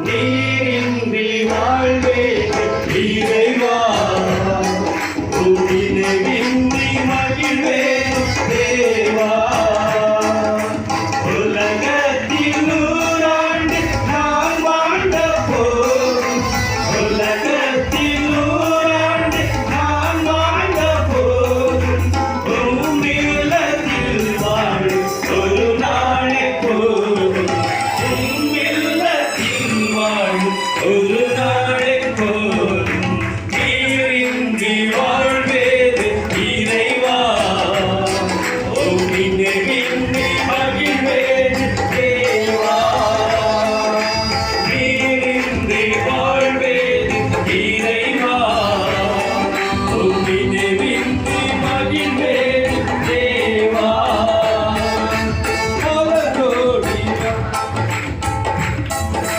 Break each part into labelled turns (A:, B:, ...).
A: நீரின்றி வாழ்வே இறைவா நினைவின்றி மகிழ்வே தேவா உலகத்தில் 100 ஆண்டு நான் வாழ்ந்த போதும் உலகத்தில் 100 ஆண்டு நான் வாழ்ந்த போதும் உம்மில்லத்தில் வாழும் ஒரு நாளே போதும் உம்மில்லத்தில் வாழும் ஒரு நாளே போதும் நீரின்றி வாழ்வேது இறைவா நினைவின்றி மகிழ்வேது தேவா நீரின்றி வாழ்வேது இறைவா நினைவின்றி மகிழ்வேது தேவா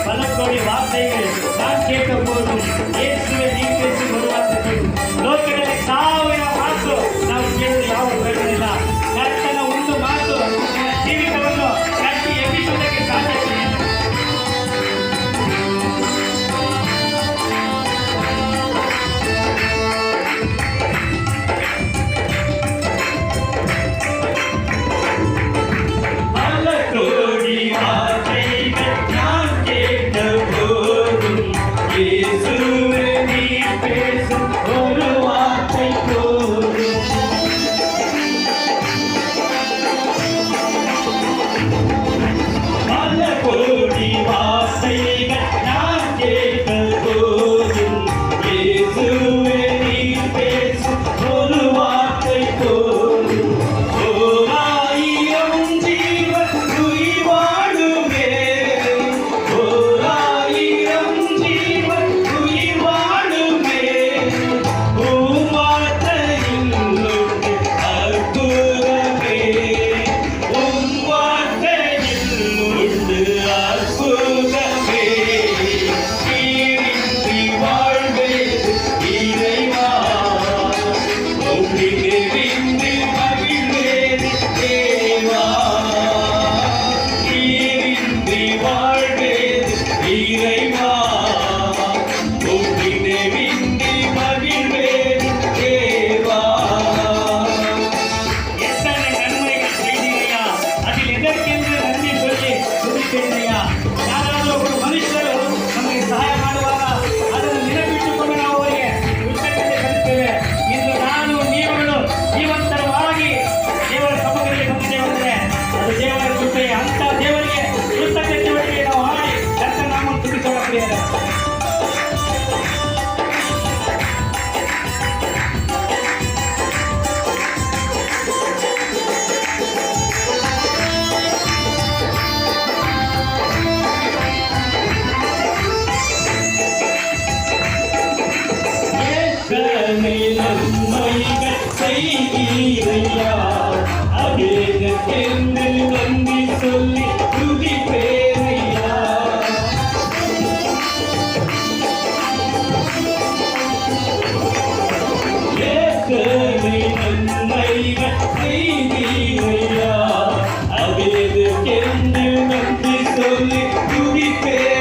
A: பல கோடி வார்த்தைகள் நான் கேட்ட போதும் இயேசுவை நீ பேசும் ஒரு வார்த்தை ಲೋಕದಲ್ಲಿ 1000 ಮಾತು ನಾವು ಕೇಳಿದ್ರೆ ಯಾವ ಪ್ರಯೋಜನ ಕರ್ತನ ಒಂದು ಮಾತು ನನ್ನ ಜೀವಿತವನ್ನು ಕಟ್ಟಿ ಎಬ್ಬಿಸುವುದಕ್ಕೆ ಸಾಧ್ಯವಿಲ್ಲ. பல கோடி வார்த்தைகள் நான் கேட்ட போதும் இயேசுவே நீ பேசும் ஒரு வார்த்தை போதும் பல கோடி வார்த்தைகள் நான் கேட்ட போதும் இயேசுவே நீ பேசும் ஒரு வார்த்தை போதும் ஓராயிரம் ஜீவன் உயிர் வாழுமே ஓராயிரம் ஜீவன் உயிர் வாழுமே உம் வார்த்தையில் உண்டு அற்புதமே உம் வார்த்தையில் உண்டு அற்புதமே நீரின்றி வாழ்வேது இறைவா நினைவின்றி மகிழ்வேது தேவா நீரின்றி வாழ்வேது இறைவா நினைவின்றி மகிழ்வேது தேவா எத்தனை நன்மைகள் செய்தீரையா அதில் எதற்கென்று நன்றி சொல்லி துதிக்கிறேனையா ಯಾರಾದರೂ ಒಬ್ಬರು ಮನುಷ್ಯರು ನಮಗೆ ಸಹಾಯ ಮಾಡುವಾಗ ಅದನ್ನು ನೆನಪಿಟ್ಟುಕೊಂಡು ನಾವು ಅವರಿಗೆ ಕೃತಜ್ಞತೆ ಸಲ್ಲಿಸ್ತೇವೆ. ಇಂದು ನಾನು ನೀವುಗಳು ಜೀವಂತರವಾಗಿ ದೇವರ ಸಮ್ಮುಖದಲ್ಲಿ ಬಂದಿದ್ದೇವೆ ಅಂದರೆ ಅದು ದೇವರ ಕೃಪೆ. ಅಂತ ದೇವರಿಗೆ ಕೃತಜ್ಞತೆ ನಾವು ಹಾಡಿ ಕರ್ತನ ನಾಮವನ್ನು ತುಡಿಸೋಣ ಪ್ರಿಯರೇ. எத்தனை நன்மைகள் செய்தீரையா அதற்கென்று நன்றி சொல்லி துதிப்பேனையா எத்தனை நன்மைகள் செய்தீரையா அதற்கென்று நன்றி சொல்லி துதிப்பேனையா